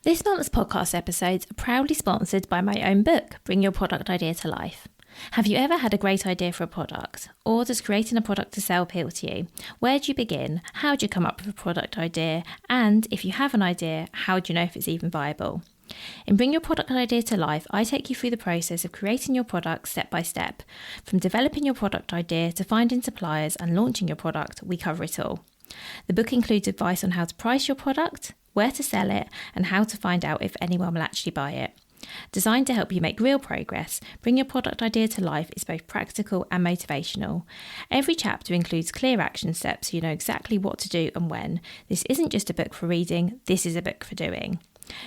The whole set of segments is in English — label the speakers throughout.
Speaker 1: This month's podcast episodes are proudly sponsored by my own book, Bring Your Product Idea to Life. Have you ever had a great idea for a product? Or does creating a product to sell appeal to you? Where do you begin? How do you come up with a product idea? And if you have an idea, how do you know if it's even viable? In Bring Your Product Idea to Life, I take you through the process of creating your product step by step. From developing your product idea to finding suppliers and launching your product, we cover it all. The book includes advice on how to price your product, where to sell it, and how to find out if anyone will actually buy it. Designed to help you make real progress, Bring Your Product Idea to Life is both practical and motivational. Every chapter includes clear action steps so you know exactly what to do and when. This isn't just a book for reading, this is a book for doing.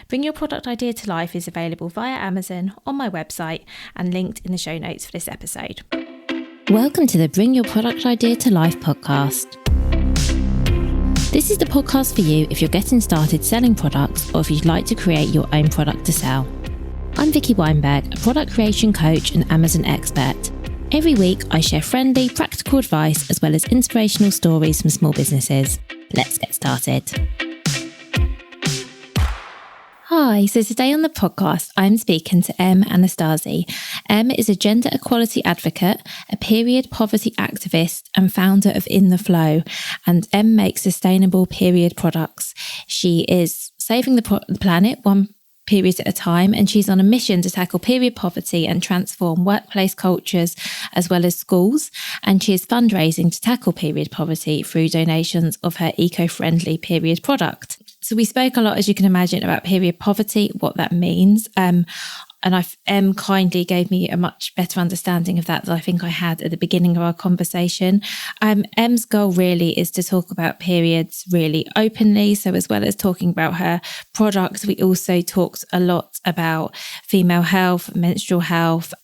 Speaker 1: Bring Your Product Idea to Life is available via Amazon, on my website, and linked in the show notes for this episode. Welcome to the Bring Your Product Idea to Life podcast. This is the podcast for you if you're getting started selling products or if you'd like to create your own product to sell. I'm Vicky Weinberg, a product creation coach and Amazon expert. Every week, I share friendly, practical advice as well as inspirational stories from small businesses. Let's get started. Hi, so today on the podcast, I'm speaking to Em Anastasi. Em is a gender equality advocate, a period poverty activist and founder of intheflow, and Em makes sustainable period products. She is saving the planet one period at a time, and she's on a mission to tackle period poverty and transform workplace cultures as well as schools, and she is fundraising to tackle period poverty through donations of her eco-friendly period product. So we spoke a lot, as you can imagine, about period poverty, what that means. And Em kindly gave me a much better understanding of that than I think I had at the beginning of our conversation. Em's goal really is to talk about periods really openly. So as well as talking about her products, we also talked a lot about female health, menstrual health.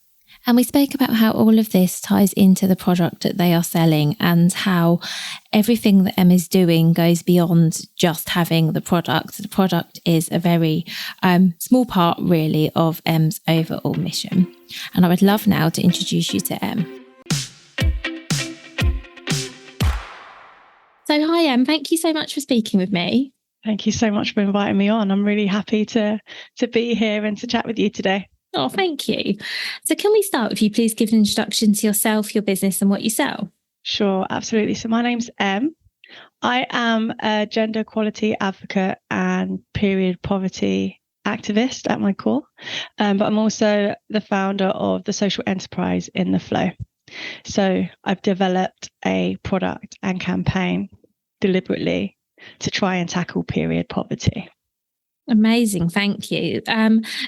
Speaker 1: And we spoke about how all of this ties into the product that they are selling and how everything that Em is doing goes beyond just having the product. The product is a very small part, really, of Em's overall mission. And I would love now to introduce you to Em. So hi, Em. Thank you so much for speaking with me.
Speaker 2: Thank you so much for inviting me on. I'm really happy to be here and to chat with you today.
Speaker 1: Oh, thank you. So can we start with you please give an introduction to yourself, your business and what you sell?
Speaker 2: Sure, absolutely. So my name's Em. I am a gender equality advocate and period poverty activist at my core, but I'm also the founder of the social enterprise intheflow. So I've developed a product and campaign deliberately to try and tackle period poverty.
Speaker 1: Amazing, thank you.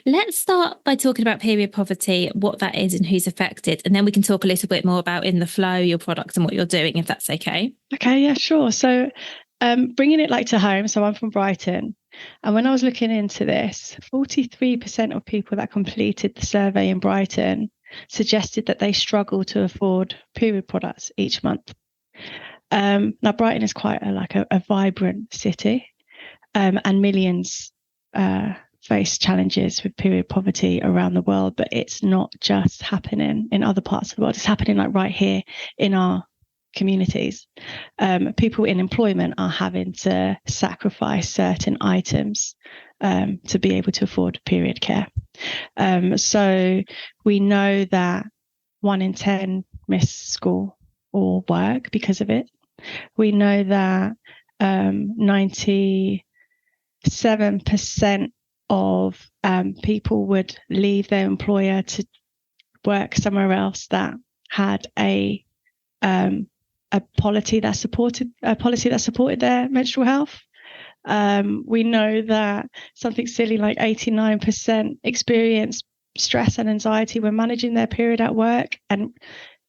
Speaker 1: Let's start by talking about period poverty, what that is and who's affected, and then we can talk a little bit more about intheflow, your product and what you're doing, if that's okay.
Speaker 2: Okay, yeah, sure. So bringing it to home, so I'm from Brighton, and when I was looking into this, 43% of people that completed the survey in Brighton suggested that they struggle to afford period products each month. Now, Brighton is quite a vibrant city, and millions face challenges with period poverty around the world, but it's not just happening in other parts of the world. It's happening right here in our communities. People in employment are having to sacrifice certain items to be able to afford period care. So we know that 1 in 10 miss school or work because of it. We know that 97% of people would leave their employer to work somewhere else that had a policy that supported their menstrual health. We know that something silly like 89% experience stress and anxiety when managing their period at work. And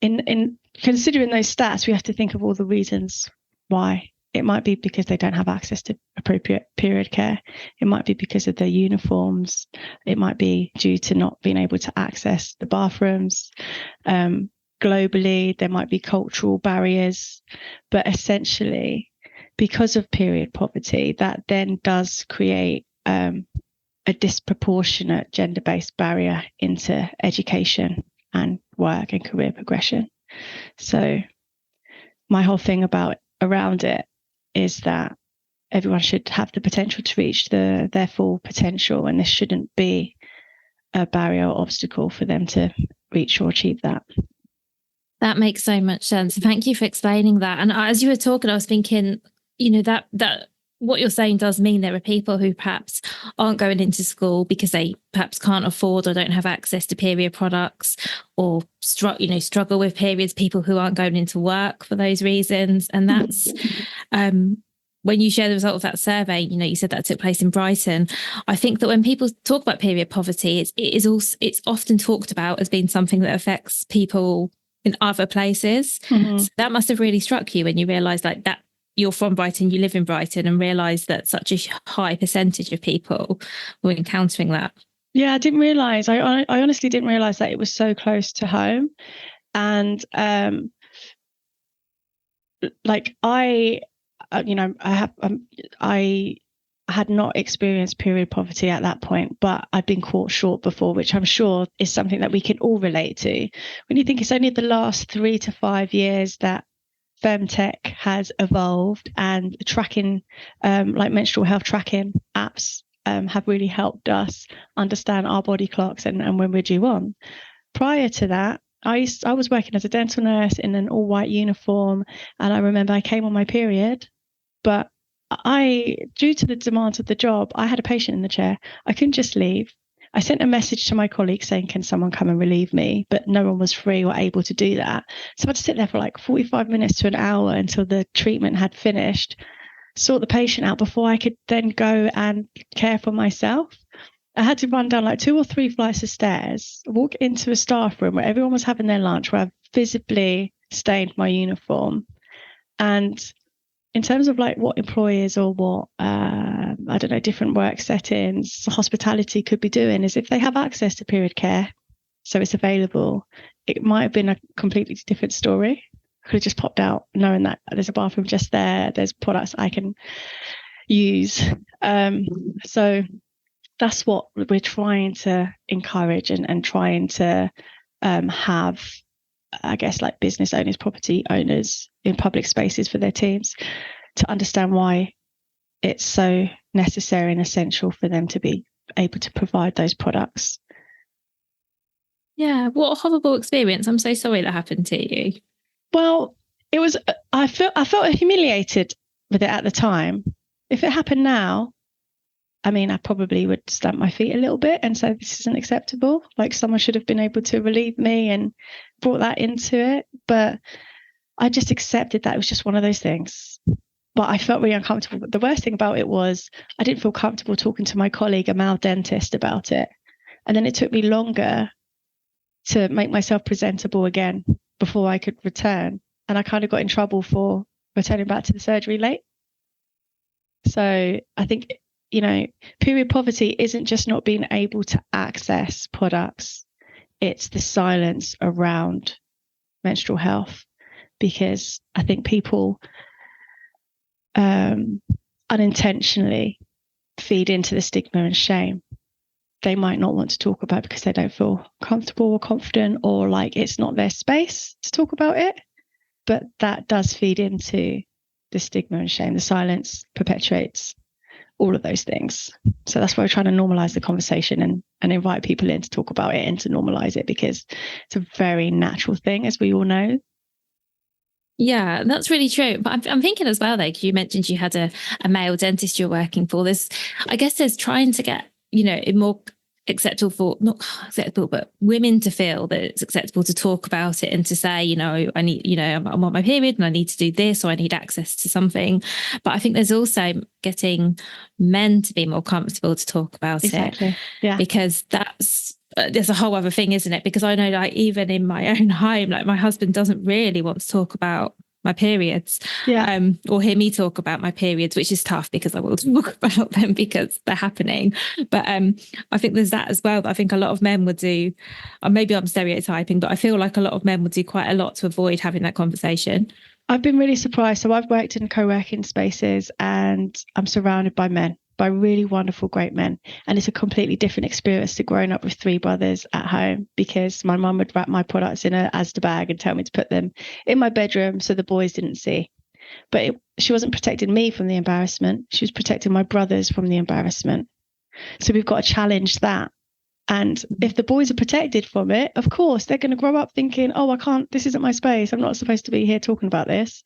Speaker 2: in considering those stats, we have to think of all the reasons why. It might be because they don't have access to appropriate period care. It might be because of their uniforms. It might be due to not being able to access the bathrooms. Globally, there might be cultural barriers. But essentially, because of period poverty, that then does create a disproportionate gender-based barrier into education and work and career progression. So my whole thing around it is that everyone should have the potential to reach their full potential, and this shouldn't be a barrier or obstacle for them to reach or achieve that.
Speaker 1: That makes so much sense. Thank you for explaining that. And as you were talking, I was thinking, that what you're saying does mean there are people who perhaps aren't going into school because they perhaps can't afford or don't have access to period products, or struggle with periods, people who aren't going into work for those reasons. And that's when you share the result of that survey, you said that took place in Brighton. I think that when people talk about period poverty, it's often talked about as being something that affects people in other places. So that must have really struck you when you realised that you're from Brighton, you live in Brighton, and realised that such a high percentage of people were encountering that.
Speaker 2: Yeah, I didn't realise. I honestly didn't realise that it was so close to home. And I had not experienced period poverty at that point, but I'd been caught short before, which I'm sure is something that we can all relate to. When you think it's only the last 3 to 5 years that femtech has evolved, and tracking, like menstrual health tracking apps, have really helped us understand our body clocks and when we're due on. Prior to that, I was working as a dental nurse in an all-white uniform, and I remember I came on my period, but due to the demands of the job, I had a patient in the chair. I couldn't just leave. I sent a message to my colleague saying, can someone come and relieve me? But no one was free or able to do that. So I had to sit there for like 45 minutes to an hour until the treatment had finished, sort the patient out before I could then go and care for myself. I had to run down like 2 or 3 flights of stairs, walk into a staff room where everyone was having their lunch, where I visibly stained my uniform. And in terms of like what employers or what, I don't know, different work settings, hospitality could be doing, is if they have access to period care, so it's available, it might have been a completely different story. I could have just popped out knowing that there's a bathroom just there, there's products I can use. So that's what we're trying to encourage and trying to have, I guess, like business owners, property owners in public spaces for their teams to understand why it's so necessary and essential for them to be able to provide those products.
Speaker 1: Yeah, what a horrible experience. I'm so sorry that happened to you.
Speaker 2: Well, it was, I felt humiliated with it at the time. If it happened now, I mean, I probably would stamp my feet a little bit and say this isn't acceptable. Like, someone should have been able to relieve me and brought that into it. But I just accepted that it was just one of those things. But I felt really uncomfortable. But the worst thing about it was I didn't feel comfortable talking to my colleague, a male dentist, about it. And then it took me longer to make myself presentable again before I could return. And I kind of got in trouble for returning back to the surgery late. So I think, period poverty isn't just not being able to access products. It's the silence around menstrual health, because I think people unintentionally feed into the stigma and shame. They might not want to talk about it because they don't feel comfortable or confident, or like it's not their space to talk about it. But that does feed into the stigma and shame. The silence perpetuates all of those things. So that's why we're trying to normalize the conversation and invite people in to talk about it and to normalize it, because it's a very natural thing, as we all know.
Speaker 1: Yeah, that's really true. But I'm thinking as well, like you mentioned you had a male dentist you're working for. There's trying to get, it more acceptable for, not acceptable, but women to feel that it's acceptable to talk about it and to say, I need, I'm on my period and I need to do this, or I need access to something. But I think there's also getting men to be more comfortable to talk about
Speaker 2: it. Yeah.
Speaker 1: Because there's a whole other thing, isn't it? Because I know, like, even in my own home, like, my husband doesn't really want to talk about my periods, or hear me talk about my periods, which is tough because I will talk about them because they're happening. But I think there's that as well, that I think a lot of men would do, or maybe I'm stereotyping, but I feel like a lot of men would do quite a lot to avoid having that conversation.
Speaker 2: I've been really surprised. So I've worked in co-working spaces and I'm surrounded by men, by really wonderful, great men. And it's a completely different experience to growing up with 3 brothers at home, because my mum would wrap my products in a Asda bag and tell me to put them in my bedroom so the boys didn't see. But she wasn't protecting me from the embarrassment. She was protecting my brothers from the embarrassment. So we've got to challenge that. And if the boys are protected from it, of course, they're going to grow up thinking, oh, I can't, this isn't my space. I'm not supposed to be here talking about this.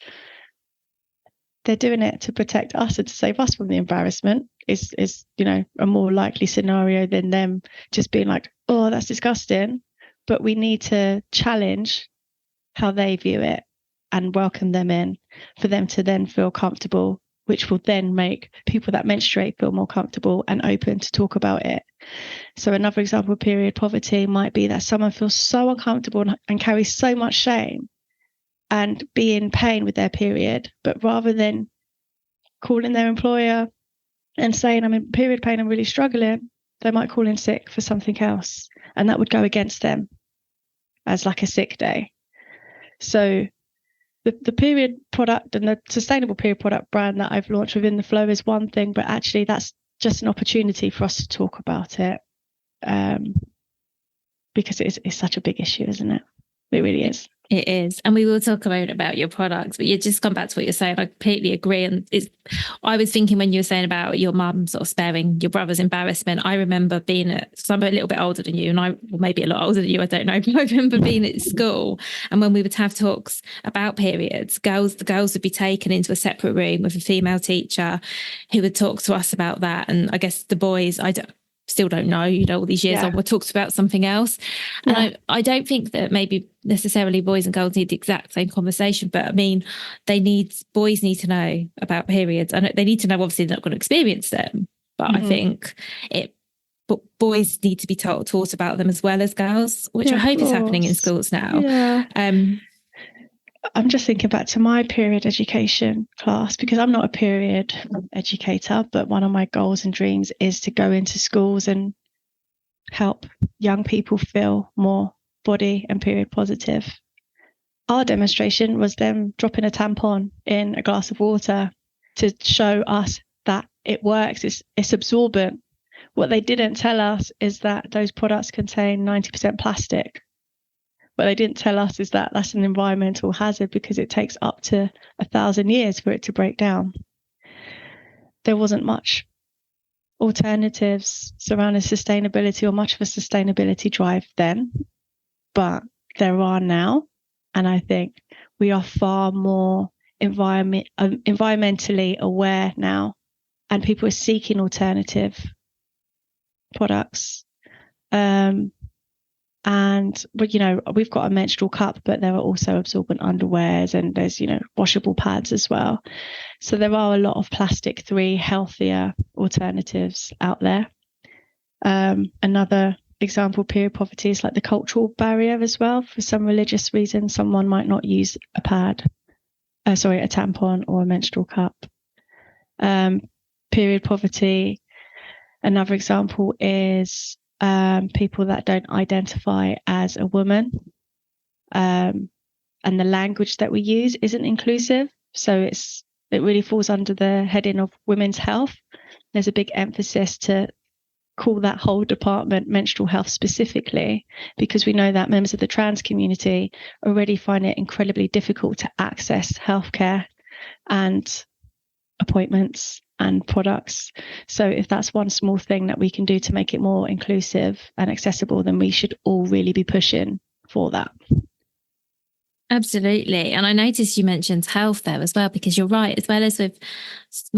Speaker 2: They're doing it to protect us and to save us from the embarrassment is a more likely scenario than them just being like, oh, that's disgusting. But we need to challenge how they view it and welcome them in for them to then feel comfortable, which will then make people that menstruate feel more comfortable and open to talk about it. So another example of period poverty might be that someone feels so uncomfortable and carries so much shame and be in pain with their period, but rather than calling their employer and saying, I'm in period pain, I'm really struggling, they might call in sick for something else. And that would go against them as like a sick day. So the period product and the sustainable period product brand that I've launched within the Flow is one thing, but actually that's just an opportunity for us to talk about it, because it's such a big issue, isn't it? It really is.
Speaker 1: It is. And we will talk about your products, but you just come back to what you're saying. I completely agree. And I was thinking when you were saying about your mum sort of sparing your brother's embarrassment, I remember being because I'm a little bit older than you, and I maybe a lot older than you, I don't know, but I remember being at school, and when we would have talks about periods, the girls would be taken into a separate room with a female teacher who would talk to us about that. And I guess the boys, still don't know, all these years on, we're talked about something else. And I don't think that maybe necessarily boys and girls need the exact same conversation, but I mean, boys need to know about periods, and they need to know, obviously they're not going to experience them, but I think boys need to be taught about them as well as girls, which I hope is happening in schools now.
Speaker 2: I'm just thinking back to my period education class, because I'm not a period educator, but one of my goals and dreams is to go into schools and help young people feel more body and period positive. Our demonstration was them dropping a tampon in a glass of water to show us that it works. It's absorbent. What they didn't tell us is that those products contain 90% plastic. What they didn't tell us is that that's an environmental hazard, because it takes up to 1,000 years for it to break down. There wasn't much alternatives surrounding sustainability or much of a sustainability drive then, but there are now. And I think we are far more environmentally aware now, and people are seeking alternative products. And we've got a menstrual cup, but there are also absorbent underwears, and there's washable pads as well. So there are a lot of plastic-free, healthier alternatives out there. Another example of period poverty is like the cultural barrier as well. For some religious reason, someone might not use a tampon or a menstrual cup. Period poverty. Another example is people that don't identify as a woman, and the language that we use isn't inclusive. So it really falls under the heading of women's health. There's a big emphasis to call that whole department menstrual health specifically, because we know that members of the trans community already find it incredibly difficult to access healthcare and appointments and products. So if that's one small thing that we can do to make it more inclusive and accessible, then we should all really be pushing for that.
Speaker 1: Absolutely. And I noticed you mentioned health there as well, because you're right, as well as with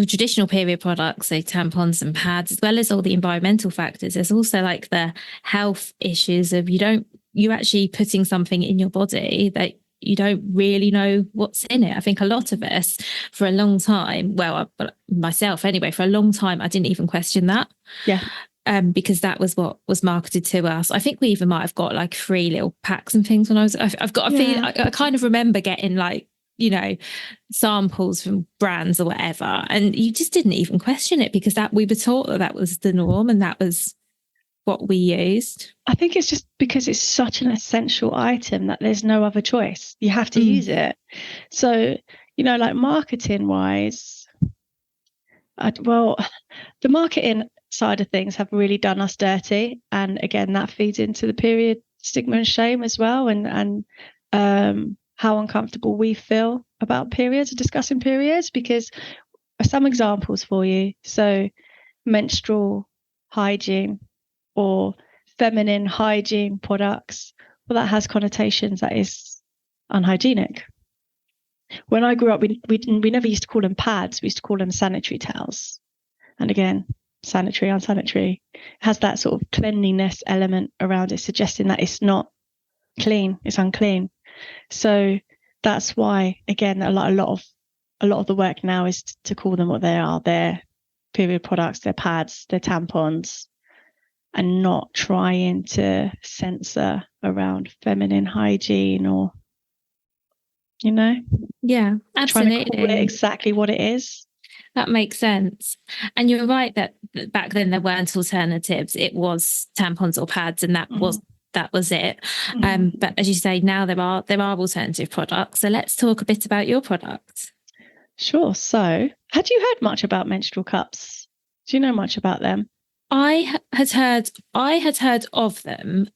Speaker 1: traditional period products, so tampons and pads, as well as all the environmental factors, there's also like the health issues of you actually putting something in your body that you don't really know what's in it. I think a lot of us for a long time, myself anyway, for a long time, I didn't even question that.
Speaker 2: Yeah.
Speaker 1: Because that was what was marketed to us. I think we even might have got like free little packs and things when I kind of remember getting like, samples from brands or whatever. And you just didn't even question it, because we were taught that was the norm and that was what we used.
Speaker 2: I think it's just because it's such an essential item that there's no other choice. You have to use it. So, like marketing wise, the marketing side of things have really done us dirty. And again, that feeds into the period stigma and shame as well. And how uncomfortable we feel about periods, discussing periods, because some examples for you. So menstrual hygiene or feminine hygiene products, well, that has connotations that is unhygienic. When I grew up, we never used to call them pads. We used to call them sanitary towels. And again, sanitary, unsanitary, has that sort of cleanliness element around it, suggesting that it's not clean, it's unclean. So that's why, again, a lot of the work now is to call them what they are. They're period products, they're pads, they're tampons, and not trying to censor around feminine hygiene or,
Speaker 1: Yeah, absolutely.
Speaker 2: trying to call it exactly what it is.
Speaker 1: That makes sense. And you're right that back then there weren't alternatives. It was tampons or pads, and that was it. But as you say, now there are alternative products. So let's talk a bit about your products.
Speaker 2: Sure. So had you heard much about menstrual cups? Do you know much about them?
Speaker 1: I had heard of them,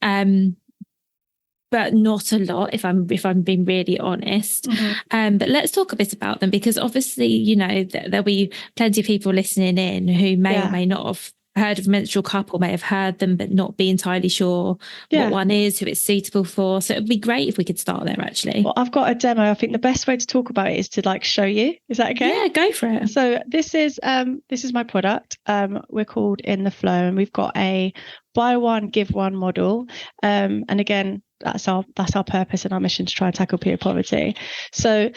Speaker 1: but not a lot, if I'm being really honest. But let's talk a bit about them, because obviously, there'll be plenty of people listening in who may or may not have heard of menstrual cup, or may have heard them but not be entirely sure what one is, who it's suitable for. So it'd be great if we could start there, actually.
Speaker 2: Well, I've got a demo. I think the best way to talk about it is to show you. Is that okay?
Speaker 1: Yeah, go for it.
Speaker 2: So this is my product. We're called intheflow, and we've got a buy one, give one model. And again, that's our purpose and our mission, to try and tackle period poverty. So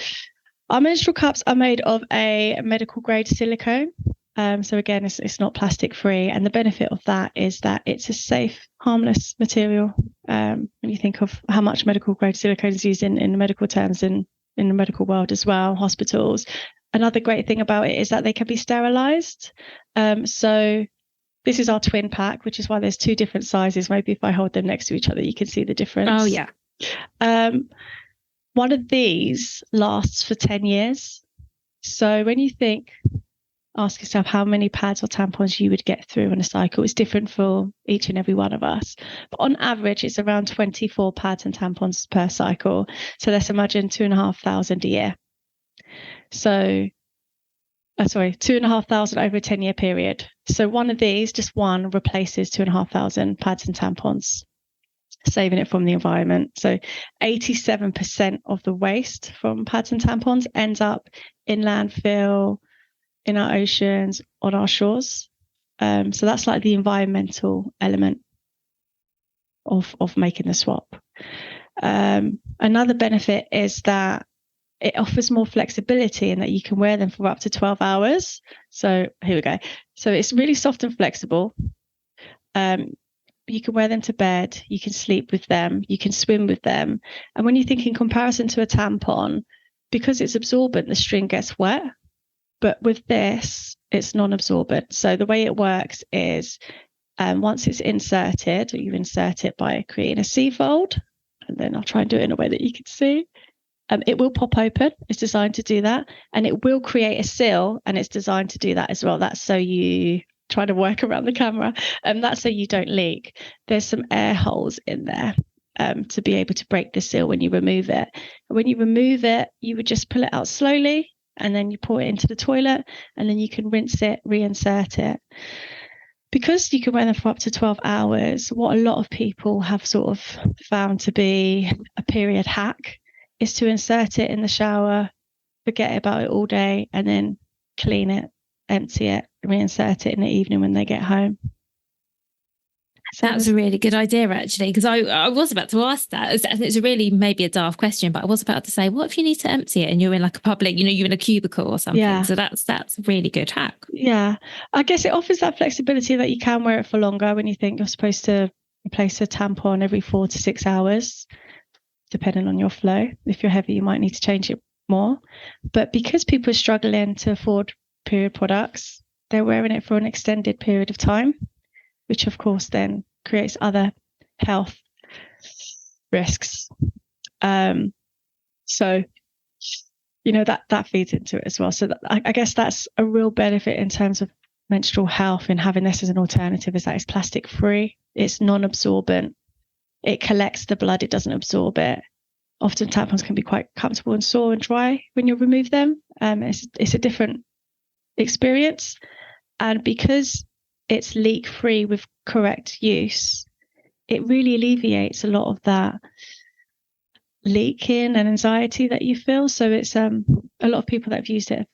Speaker 2: our menstrual cups are made of a medical grade silicone. So again, it's not plastic free, and the benefit of that is that it's a safe, harmless material. When you think of how much medical grade silicone is used in the medical terms in the medical world as well, hospitals. Another great thing about it is that they can be sterilized. So this is our twin pack, which is why there's two different sizes. Maybe if I hold them next to each other, you can see the difference.
Speaker 1: Oh yeah.
Speaker 2: One of these lasts for 10 years. So when you ask yourself how many pads or tampons you would get through in a cycle. It's different for each and every one of us. But on average, it's around 24 pads and tampons per cycle. So let's imagine 2,500 a year. So, 2,500 over a 10-year period. So one of these, just one, replaces 2,500 pads and tampons, saving it from the environment. So 87% of the waste from pads and tampons ends up in landfill, in our oceans, on our shores. So that's like the environmental element of making the swap. Another benefit is that it offers more flexibility, in that you can wear them for up to 12 hours. So here we go. So it's really soft and flexible. You can wear them to bed, you can sleep with them, you can swim with them. And when you think in comparison to a tampon, because it's absorbent, the string gets wet. But with this, it's non-absorbent. So the way it works is once it's inserted, you insert it by creating a C-fold, and then I'll try and do it in a way that you can see. It will pop open. It's designed to do that. And it will create a seal, and it's designed to do that as well. That's so you try to work around the camera. That's so you don't leak. There's some air holes in there to be able to break the seal when you remove it. And when you remove it, you would just pull it out slowly, and then you pour it into the toilet, and then you can rinse it, reinsert it. Because you can wear them for up to 12 hours, what a lot of people have sort of found to be a period hack is to insert it in the shower, forget about it all day, and then clean it, empty it, reinsert it in the evening when they get home.
Speaker 1: That's a really good idea, actually, because I was about to ask that. And it's a really maybe a daft question, but I was about to say, what if you need to empty it and you're in like a public, you're in a cubicle or something? Yeah. So that's a really good hack.
Speaker 2: Yeah. I guess it offers that flexibility that you can wear it for longer when you think you're supposed to replace a tampon every 4 to 6 hours, depending on your flow. If you're heavy, you might need to change it more. But because people are struggling to afford period products, they're wearing it for an extended period of time, which of course then creates other health risks. So, that feeds into it as well. So I guess that's a real benefit in terms of menstrual health in having this as an alternative, is that it's plastic free, it's non-absorbent, it collects the blood, it doesn't absorb it. often tampons can be quite comfortable and sore and dry when you remove them. It's a different experience. And because it's leak-free with correct use, it really alleviates a lot of that leaking and anxiety that you feel. So it's a lot of people that have used it have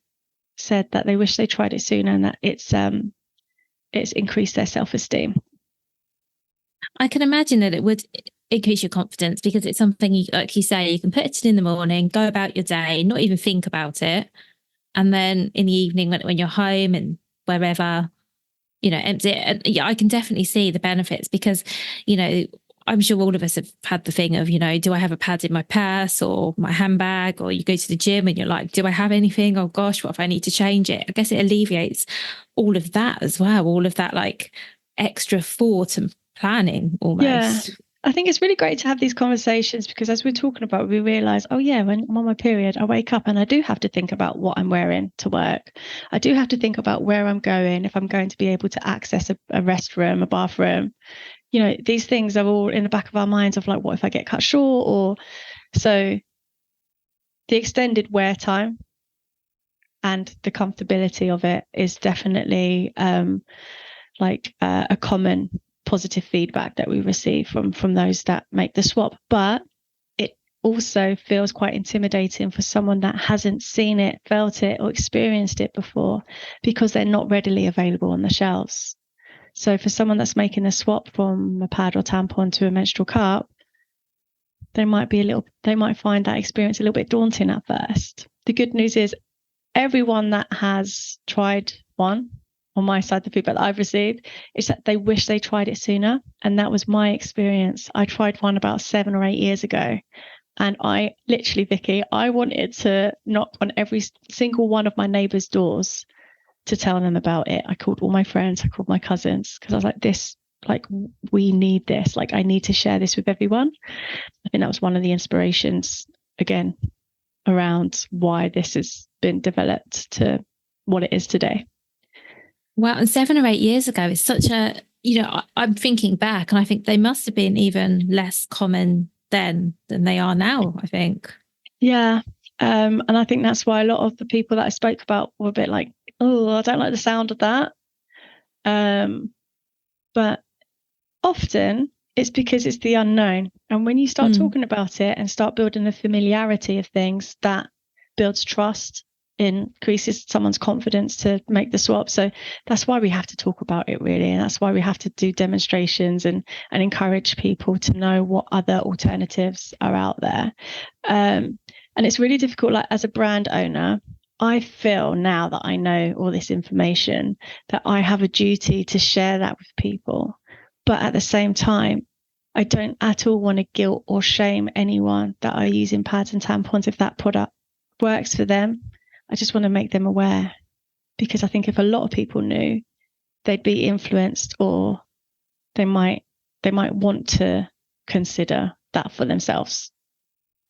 Speaker 2: said that they wish they tried it sooner, and that it's increased their self-esteem.
Speaker 1: I can imagine that it would increase your confidence, because it's something you, like you say, you can put it in the morning, go about your day, not even think about it, and then in the evening when you're home and wherever, empty it. And yeah, I can definitely see the benefits, because I'm sure all of us have had the thing of, do I have a pad in my purse or my handbag? Or you go to the gym and you're like, do I have anything? Oh gosh, what if I need to change it? I guess it alleviates all of that as well, all of that like extra thought and planning almost.
Speaker 2: Yeah. I think it's really great to have these conversations, because as we're talking about, we realise, oh yeah, when I'm on my period, I wake up and I do have to think about what I'm wearing to work. I do have to think about where I'm going, if I'm going to be able to access a restroom, a bathroom. These things are all in the back of our minds of like, what if I get cut short? Or so the extended wear time and the comfortability of it is definitely a common positive feedback that we receive from those that make the swap. But it also feels quite intimidating for someone that hasn't seen it, felt it, or experienced it before, because they're not readily available on the shelves. So for someone that's making a swap from a pad or tampon to a menstrual cup, they might find that experience a little bit daunting at first. The good news is everyone that has tried one, on my side, the feedback that I've received is that they wish they tried it sooner. And that was my experience. I tried one about 7 or 8 years ago. And I literally, Vicky, I wanted to knock on every single one of my neighbours' doors to tell them about it. I called all my friends, I called my cousins, because I was like, we need this. Like, I need to share this with everyone. I think that was one of the inspirations, again, around why this has been developed to what it is today.
Speaker 1: Wow. And 7 or 8 years ago is such a, I'm thinking back, and I think they must have been even less common then than they are now, I think.
Speaker 2: Yeah. And I think that's why a lot of the people that I spoke about were a bit like, oh, I don't like the sound of that. But often it's because it's the unknown. And when you start talking about it and start building the familiarity of things, that builds trust, increases someone's confidence to make the swap. So that's why we have to talk about it, really. And that's why we have to do demonstrations and encourage people to know what other alternatives are out there. And it's really difficult, like as a brand owner, I feel now that I know all this information that I have a duty to share that with people. But at the same time, I don't at all want to guilt or shame anyone that are using pads and tampons if that product works for them. I just want to make them aware, because I think if a lot of people knew, they'd be influenced, or they might want to consider that for themselves.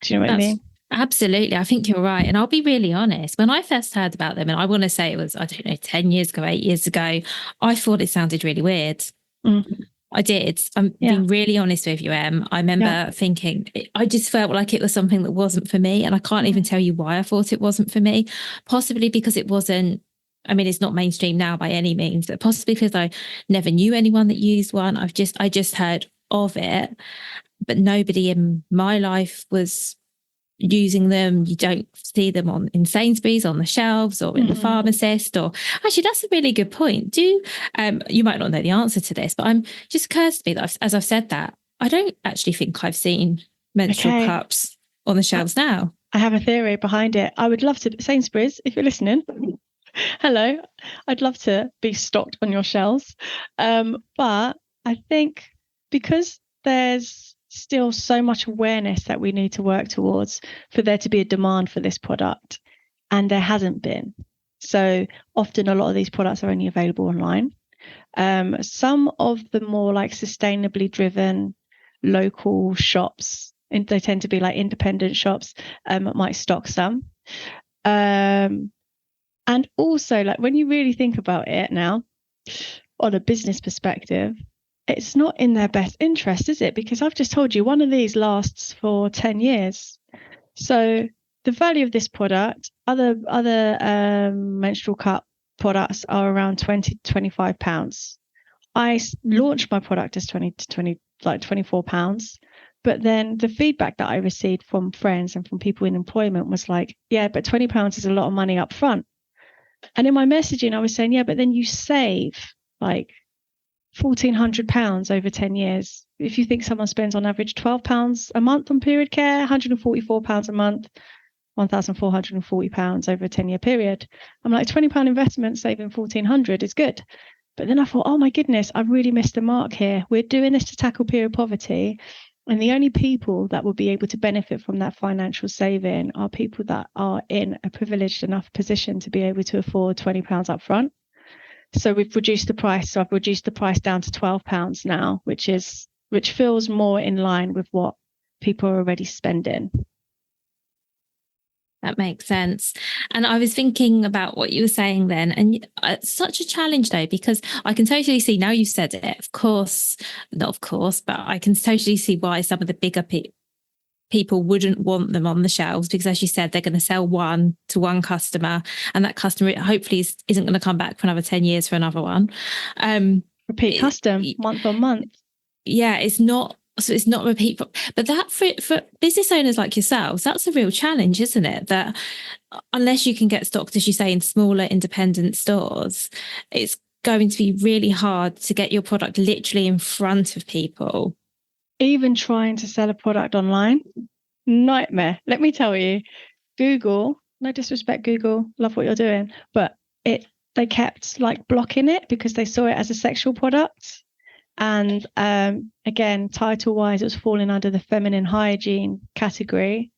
Speaker 2: Do you know what I mean?
Speaker 1: Absolutely. I think you're right. And I'll be really honest. When I first heard about them, and I want to say it was, 10 years ago, 8 years ago, I thought it sounded really weird. I did. I'm being really honest with you, Em. I remember thinking, I just felt like it was something that wasn't for me. And I can't even tell you why I thought it wasn't for me. Possibly because it wasn't, it's not mainstream now by any means, but possibly because I never knew anyone that used one. I just heard of it, but nobody in my life was using them. You don't see them in Sainsbury's on the shelves or in the pharmacist. Or actually, that's a really good point. You might not know the answer to this, but I'm just occurs to me that as I've said that, I don't actually think I've seen menstrual cups on the shelves now.
Speaker 2: I have a theory behind it. I would love to, Sainsbury's, if you're listening, hello, I'd love to be stocked on your shelves. But I think because there's still so much awareness that we need to work towards for there to be a demand for this product, and there hasn't been. So often a lot of these products are only available online. Some of the more like sustainably driven local shops, and they tend to be like independent shops, might stock some. And also, like, when you really think about it now, on a business perspective, it's not in their best interest, is it? Because I've just told you one of these lasts for 10 years. So the value of this product, other menstrual cup products are around 20 to 25 pounds. I launched my product as 20 to 20, like 24 pounds. But then the feedback that I received from friends and from people in employment was like, yeah, but 20 pounds is a lot of money up front. And in my messaging, I was saying, yeah, but then you save like £1,400 over 10 years. If you think someone spends on average £12 a month on period care, £144 a month, £1,440 over a 10-year period. I'm like, £20 investment saving £1,400 is good. But then I thought, oh my goodness, I've really missed the mark here. We're doing this to tackle period poverty. And the only people that will be able to benefit from that financial saving are people that are in a privileged enough position to be able to afford £20 up front. So we've reduced the price. So I've reduced the price down to £12 now, which feels more in line with what people are already spending.
Speaker 1: That makes sense. And I was thinking about what you were saying then, and it's such a challenge though, because I can totally see, now you've said it, of course, not of course, but I can totally see why some of the bigger people wouldn't want them on the shelves, because as you said, they're going to sell one to one customer, and that customer hopefully isn't going to come back for another 10 years for another one.
Speaker 2: Repeat custom, month on month.
Speaker 1: Yeah, it's not repeat, but that for business owners like yourselves, that's a real challenge, isn't it? That unless you can get stocked, as you say, in smaller independent stores, it's going to be really hard to get your product literally in front of people.
Speaker 2: Even trying to sell a product online, nightmare. Let me tell you, Google, no disrespect, Google, love what you're doing, but they kept like blocking it because they saw it as a sexual product. And again, title-wise, it was falling under the feminine hygiene category,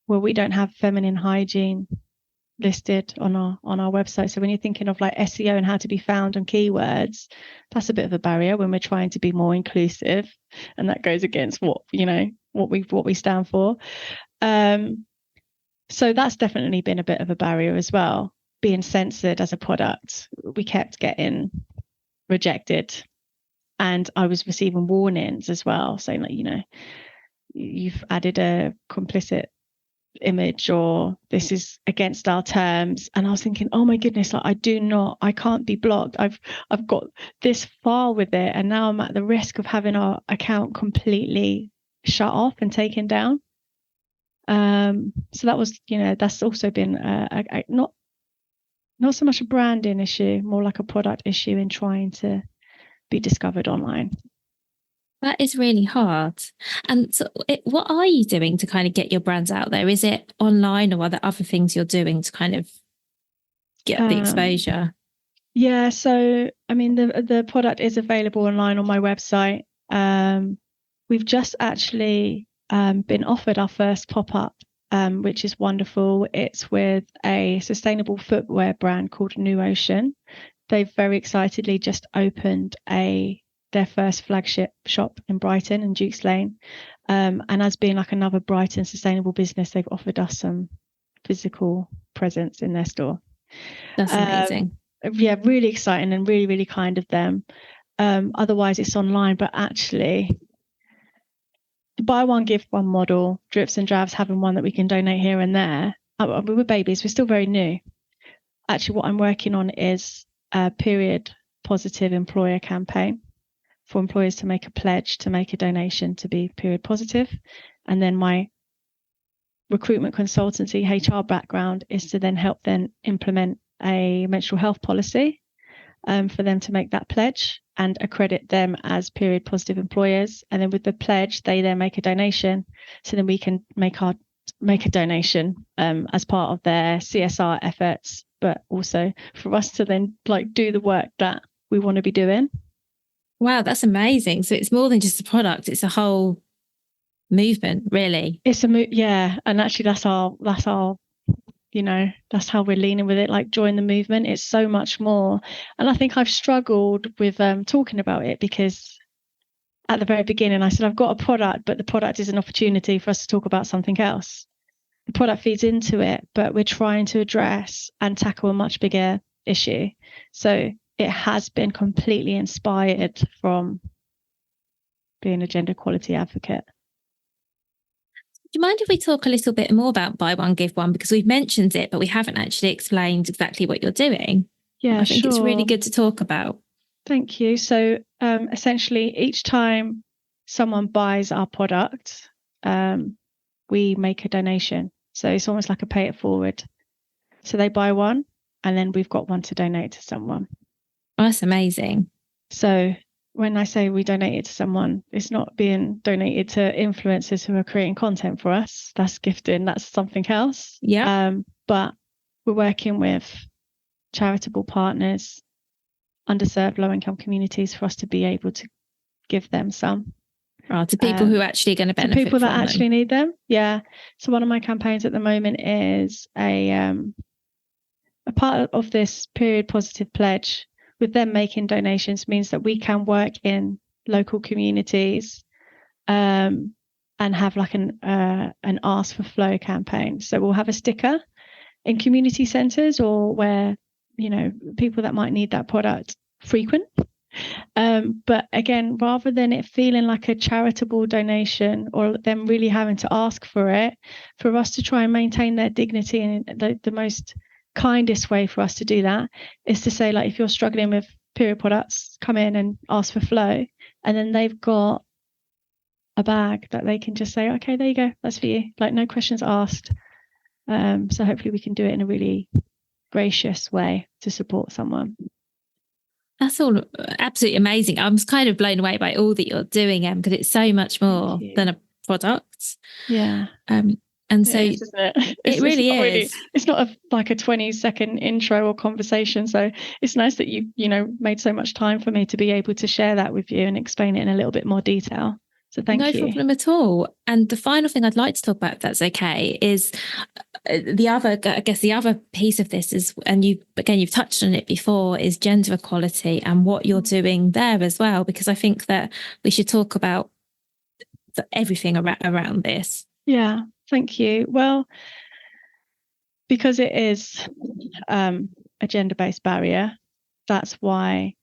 Speaker 2: where we don't have feminine hygiene listed on our website. So when you're thinking of like SEO and how to be found on keywords, that's a bit of a barrier when we're trying to be more inclusive, and that goes against what we stand for. So that's definitely been a bit of a barrier as well. Being censored as a product, we kept getting rejected. And I was receiving warnings as well, saying like, you've added a complicit image, or this is against our terms. And I was thinking, oh my goodness, like I can't be blocked. I've got this far with it, and now I'm at the risk of having our account completely shut off and taken down. So that was, that's also been not so much a branding issue, more like a product issue in trying to be discovered online.
Speaker 1: That is really hard. And so what are you doing to kind of get your brands out there? Is it online, or are there other things you're doing to kind of get the exposure?
Speaker 2: Yeah, so I mean, the product is available online on my website. We've just actually been offered our first pop-up, which is wonderful. It's with a sustainable footwear brand called New Ocean. They've very excitedly just opened their first flagship shop in Brighton and Duke's Lane. And as being like another Brighton sustainable business, they've offered us some physical presence in their store.
Speaker 1: That's amazing.
Speaker 2: Yeah, really exciting and really, really kind of them. Otherwise, it's online, but actually, the buy one, give one model, drips and drabs, having one that we can donate here and there. We're babies, we're still very new. Actually, what I'm working on is a period positive employer campaign for employers to make a pledge to make a donation to be period positive. And then my recruitment consultancy HR background is to then help them implement a menstrual health policy for them to make that pledge and accredit them as period positive employers. And then with the pledge, they then make a donation. So then we can make a donation as part of their CSR efforts, but also for us to then like do the work that we want to be doing.
Speaker 1: Wow, that's amazing. So it's more than just a product, it's a whole movement, really.
Speaker 2: It's yeah. And actually that's our that's how we're leaning with it, like join the movement. It's so much more. And I think I've struggled with talking about it, because at the very beginning I said I've got a product, but the product is an opportunity for us to talk about something else. The product feeds into it, but we're trying to address and tackle a much bigger issue. So it has been completely inspired from being a gender equality advocate.
Speaker 1: Do you mind if we talk a little bit more about buy one, give one? Because we've mentioned it, but we haven't actually explained exactly what you're doing.
Speaker 2: Yeah,
Speaker 1: I think
Speaker 2: sure.
Speaker 1: it's really good to talk about.
Speaker 2: Thank you. So essentially, each time someone buys our product, we make a donation. So it's almost like a pay it forward. So they buy one, and then we've got one to donate to someone.
Speaker 1: Oh, that's amazing.
Speaker 2: So when I say we donate it to someone, it's not being donated to influencers who are creating content for us. That's gifting. That's something else.
Speaker 1: Yeah.
Speaker 2: But we're working with charitable partners, underserved low-income communities, for us to be able to give them some.
Speaker 1: To people who are actually going to benefit
Speaker 2: to people that
Speaker 1: from
Speaker 2: actually
Speaker 1: them.
Speaker 2: need them. Yeah. So one of my campaigns at the moment is a part of this period positive pledge. With them making donations means that we can work in local communities and have like an Ask for Flow campaign. So we'll have a sticker in community centres or where, you know, people that might need that product frequent. But again, rather than it feeling like a charitable donation or them really having to ask for it, for us to try and maintain their dignity, and the most kindest way for us to do that is to say, like, if you're struggling with period products, come in and ask for Flow, and then they've got a bag that they can just say, okay, there you go, that's for you, like no questions asked. So hopefully we can do it in a really gracious way to support someone.
Speaker 1: That's all absolutely amazing. I'm kind of blown away by all that you're doing, Em, because it's so much more than a product.
Speaker 2: Yeah.
Speaker 1: And so
Speaker 2: it is, isn't it?
Speaker 1: It really is.
Speaker 2: It's not like a 20-second intro or conversation. So it's nice that you made so much time for me to be able to share that with you and explain it in a little bit more detail. So thank you.
Speaker 1: No problem at all. And the final thing I'd like to talk about, if that's okay, is the other piece of this is, and you've touched on it before, is gender equality and what you're doing there as well, because I think that we should talk about everything around this.
Speaker 2: Yeah, thank you. Well, because it is a gender-based barrier, that's why,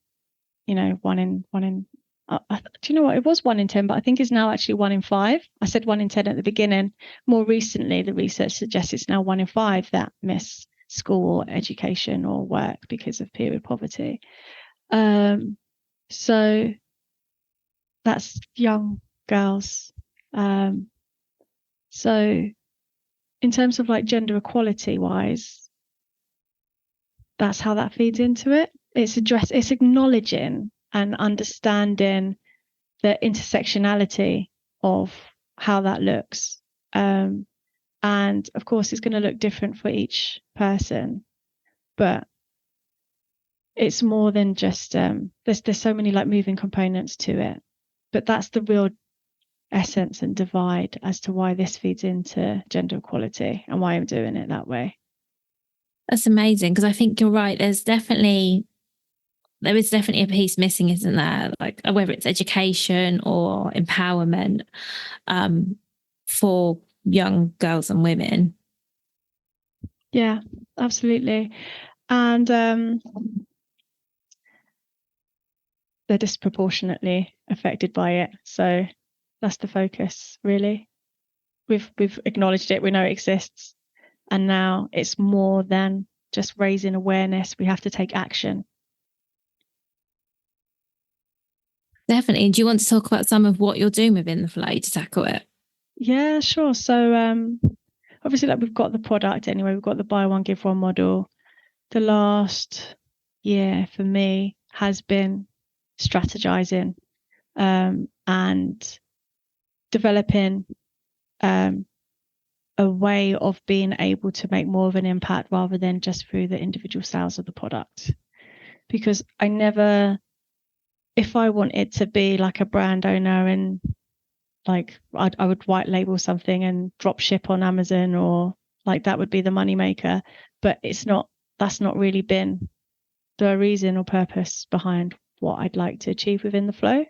Speaker 2: one in do you know what? It was 1 in 10, but I think it's now actually 1 in 5. I said 1 in 10 at the beginning. More recently, the research suggests it's now 1 in 5 that miss school or education or work because of period poverty. So that's young girls. So in terms of like gender equality wise, that's how that feeds into it. It's acknowledging and understanding the intersectionality of how that looks. And of course, it's going to look different for each person, but it's more than just there's so many like moving components to it. But that's the real essence and divide as to why this feeds into gender equality and why I'm doing it that way.
Speaker 1: That's amazing, because I think you're right. There is definitely a piece missing, isn't there? Like whether it's education or empowerment for young girls and women.
Speaker 2: Yeah, absolutely. And they're disproportionately affected by it. So that's the focus, really. We've acknowledged it, we know it exists, and now it's more than just raising awareness. We have to take action.
Speaker 1: Definitely. Do you want to talk about some of what you're doing within the flow to tackle it?
Speaker 2: Yeah, sure. So obviously, like, we've got the product anyway, we've got the buy one give one model. The last year for me has been strategizing and developing a way of being able to make more of an impact rather than just through the individual sales of the product. Because I never, if I wanted to be like a brand owner and like I would white label something and drop ship on Amazon, or like that would be the money maker. But that's not really been the reason or purpose behind what I'd like to achieve within the flow.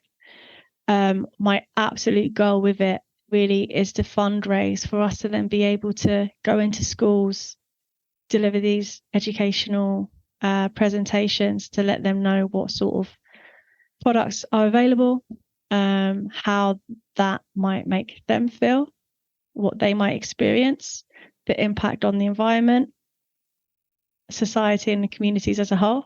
Speaker 2: My absolute goal with it really is to fundraise for us to then be able to go into schools, deliver these educational presentations to let them know what sort of products are available, how that might make them feel, what they might experience, the impact on the environment, society, and the communities as a whole.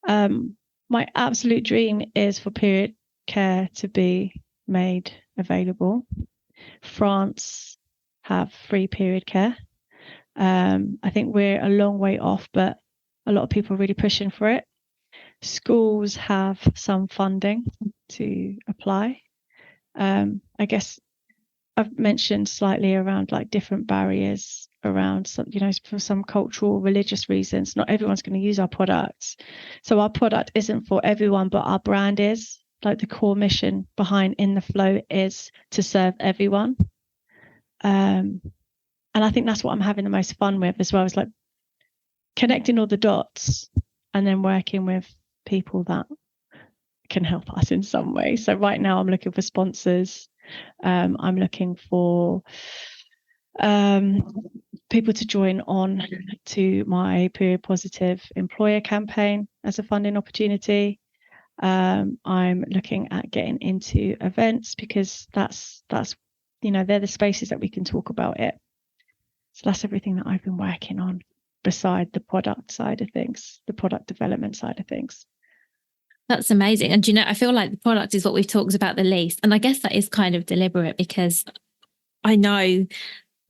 Speaker 2: My absolute dream is for period care to be made available. France have free period care. I think we're a long way off, but a lot of people are really pushing for it. Schools have some funding to apply. I guess I've mentioned slightly around like different barriers around some, for some cultural, religious reasons. Not everyone's going to use our products. So our product isn't for everyone, but our brand is. Like the core mission behind In the Flow is to serve everyone. And I think that's what I'm having the most fun with as well, is like connecting all the dots and then working with people that can help us in some way. So right now I'm looking for sponsors. I'm looking for people to join on to my period positive employer campaign as a funding opportunity. I'm looking at getting into events because that's they're the spaces that we can talk about it. So that's everything that I've been working on beside the product side of things, the product development side of things.
Speaker 1: That's amazing. And I feel like the product is what we've talked about the least. And I guess that is kind of deliberate, because I know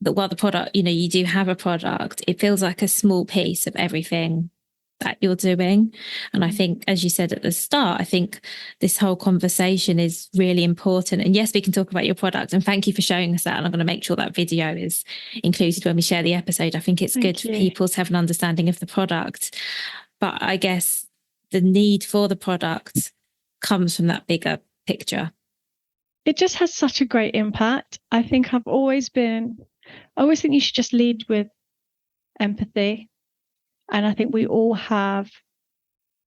Speaker 1: that while the product, you do have a product, it feels like a small piece of everything that you're doing. And I think, as you said at the start, I think this whole conversation is really important. And yes, we can talk about your product, and thank you for showing us that. And I'm going to make sure that video is included when we share the episode. I think it's good for people to have an understanding of the product. But I guess the need for the product comes from that bigger picture.
Speaker 2: It just has such a great impact. I think I always think you should just lead with empathy. And I think we all have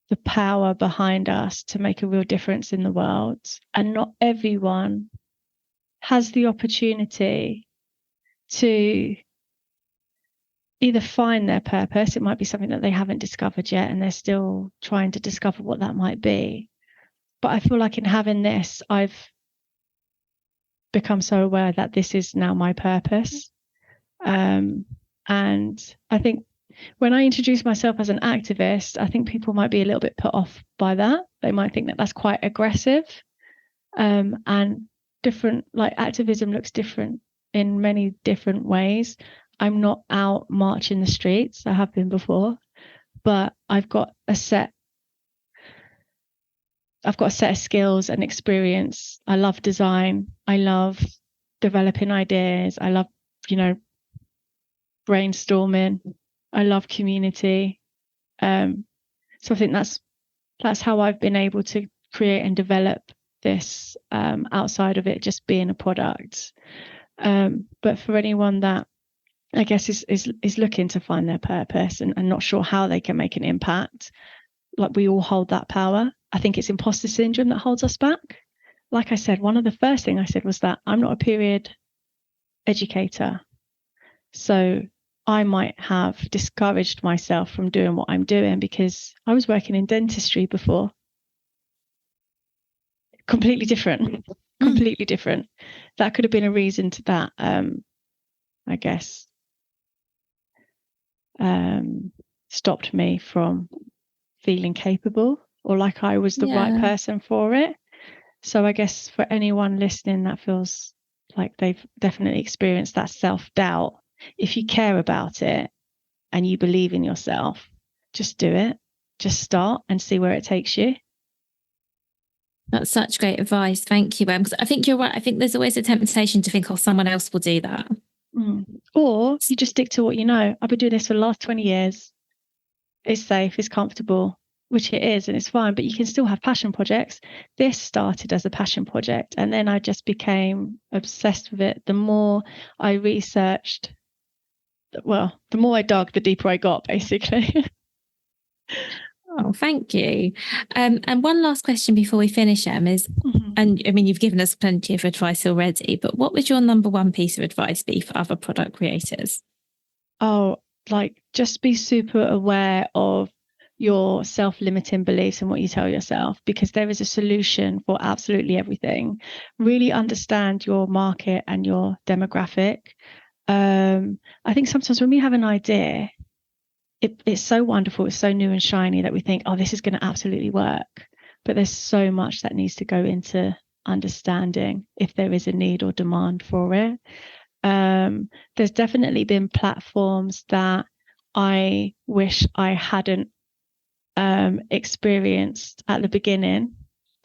Speaker 2: the power behind us to make a real difference in the world. And not everyone has the opportunity to either find their purpose. It might be something that they haven't discovered yet, and they're still trying to discover what that might be. But I feel like in having this, I've become so aware that this is now my purpose. And I think when I introduce myself as an activist, I think people might be a little bit put off by that. They might think that that's quite aggressive. And different, like activism looks different in many different ways. I'm not out marching the streets. I have been before, but I've got a set of skills and experience. I love design. I love developing ideas. I love, brainstorming. I love community. So I think that's how I've been able to create and develop this outside of it just being a product. But for anyone that I guess is looking to find their purpose and not sure how they can make an impact, like we all hold that power. I think it's imposter syndrome that holds us back. Like I said, one of the first things I said was that I'm not a period educator. So I might have discouraged myself from doing what I'm doing because I was working in dentistry before. Completely different. Completely different. That could have been a reason to that, I guess, stopped me from feeling capable or like I was the right person for it. So I guess for anyone listening that feels like they've definitely experienced that self-doubt, if you care about it and you believe in yourself, just do it. Just start and see where it takes you.
Speaker 1: That's such great advice. Thank you, Em. Because I think you're right. I think there's always a temptation to think, someone else will do that.
Speaker 2: Or you just stick to what you know. I've been doing this for the last 20 years. It's safe, it's comfortable, which it is, and it's fine, but you can still have passion projects. This started as a passion project, and then I just became obsessed with it. The more I researched, the more I dug, the deeper I got, basically.
Speaker 1: Oh, thank you. And one last question before we finish, Em, is, and I mean, you've given us plenty of advice already, but what would your number one piece of advice be for other product creators?
Speaker 2: Just be super aware of your self-limiting beliefs and what you tell yourself, because there is a solution for absolutely everything. Really understand your market and your demographic. I think sometimes when we have an idea, it's so wonderful, it's so new and shiny that we think, oh, this is going to absolutely work. But there's so much that needs to go into understanding if there is a need or demand for it. There's definitely been platforms that I wish I hadn't experienced at the beginning,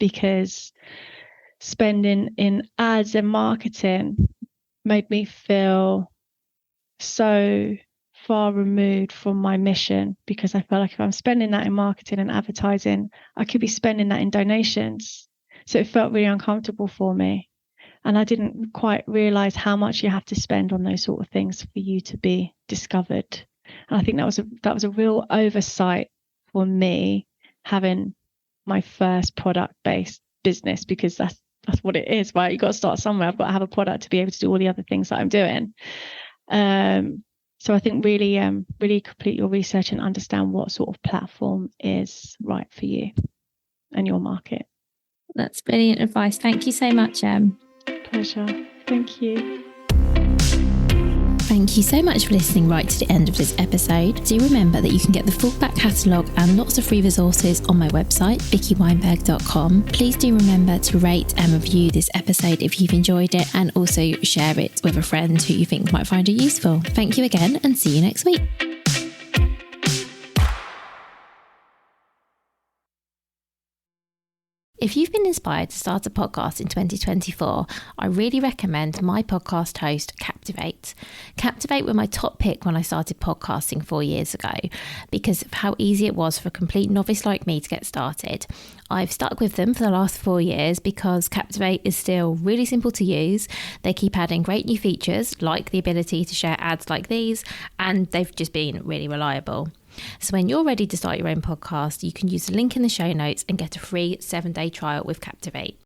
Speaker 2: because spending in ads and marketing made me feel so far removed from my mission, because I felt like if I'm spending that in marketing and advertising, I could be spending that in donations. So it felt really uncomfortable for me. And I didn't quite realize how much you have to spend on those sort of things for you to be discovered. And I think that was a real oversight for me, having my first product-based business, because that's what it is, right? You've got to start somewhere. I've got to have a product to be able to do all the other things that I'm doing. So I think really complete your research and understand what sort of platform is right for you and your market.
Speaker 1: That's brilliant advice. Thank you so much, Em.
Speaker 2: Pleasure. Thank you.
Speaker 1: Thank you so much for listening right to the end of this episode. Do remember that you can get the full back catalogue and lots of free resources on my website, vickyweinberg.com. Please do remember to rate and review this episode if you've enjoyed it, and also share it with a friend who you think might find it useful. Thank you again, and see you next week. If you've been inspired to start a podcast in 2024, I really recommend my podcast host, Captivate. Captivate were my top pick when I started podcasting 4 years ago, because of how easy it was for a complete novice like me to get started. I've stuck with them for the last 4 years because Captivate is still really simple to use. They keep adding great new features, like the ability to share ads like these, and they've just been really reliable. So when you're ready to start your own podcast, you can use the link in the show notes and get a free 7-day trial with Captivate.